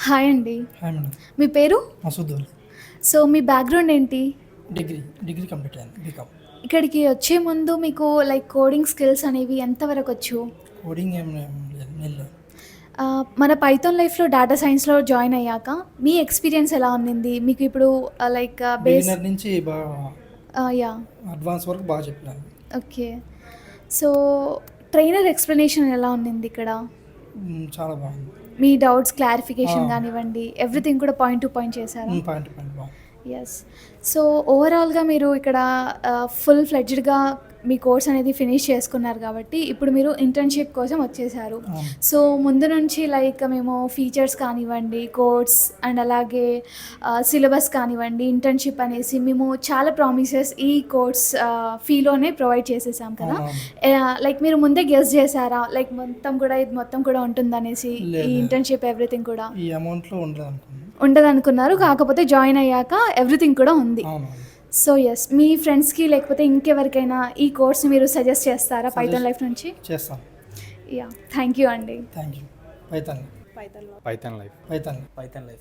Hi అండి. Hi madam. మీ పేరు? మసూద్. సో, మీ బ్యాక్‌గ్రౌండ్ ఏంటి? డిగ్రీ కంప్లీట్ అయింది బీకామ్. ఇక్కడికి వచ్చే ముందు మీకు లైక్ కోడింగ్ స్కిల్స్ అనేవి ఎంత వరకొచ్చు? కోడింగ్ ఏం లేదు నీళ్ళు. మన పైథాన్ లైఫ్‌లో డేటా సైన్స్‌లో జాయిన్ అయ్యాక మీ ఎక్స్‌పీరియన్స్ ఎలా ఉండింది? మీకు ఇప్పుడు లైక్ బిగినర్ నుంచి బాగా యాహ్! అడ్వాన్స్ వరకు బాగా చెప్పాను. ఓకే. సో, ట్రైనర్ ఎక్స్‌ప్లనేషన్ ఎలా ఉండింది ఇక్కడ? చాలా బాగుంది. మీ డౌట్స్ క్లారిఫికేషన్ ఆ. గానివ్వండి, ఎవ్రీథింగ్ కూడా పాయింట్ టు పాయింట్ చేశారా? పాయింట్ టు పాయింట్ బాగుంది. యెస్. సో, ఓవరాల్‌గా మీరు ఇక్కడ ఫుల్ ఫ్లెడ్జ్డ్‌గా మీ కోర్స్ అనేది ఫినిష్ చేసుకున్నారు కాబట్టి, ఇప్పుడు మీరు ఇంటర్న్‌షిప్ కోసం వచ్చేసారు. అవును. సో, ముందు నుంచి లైక్ మేము ఫీచర్స్ కానివ్వండి, కోర్స్ అండ్ అలాగే సిలబస్ కానివ్వండి, ఇంటర్న్‌షిప్ అనేసి మేము చాలా ప్రామిసెస్ ఈ కోర్స్ ఫీలోనే ప్రొవైడ్ చేసేసాం కదా! అవునవును. లైక్ మీరు ముందే గెస్ చేసారా? లైక్ ఇది మొత్తం కూడా ఉంటుందనేసి లేదు, ఈ లేదు. ఇంటర్న్‌షిప్ ఎవ్రీథింగ్ కూడా? ఈ అమౌంట్‌లో ఉండదు అనుకున్నాను. ఉండదనుకున్నారు. కాకపోతే జాయిన్ అయ్యాక ఎవ్రీథింగ్ కూడా ఉంది. అవునవును. So, yes. మీ ఫ్రెండ్స్‌కి లేకపోతే ఇంకెవరికైనా ఈ కోర్స్‌ని మీరు సజెస్ట్ చేస్తారా పైథాన్ లైఫ్ నుంచి? చేస్తాను. యాహ్! థ్యాంక్ యూ అండి. Thank you. Python Python life. Life.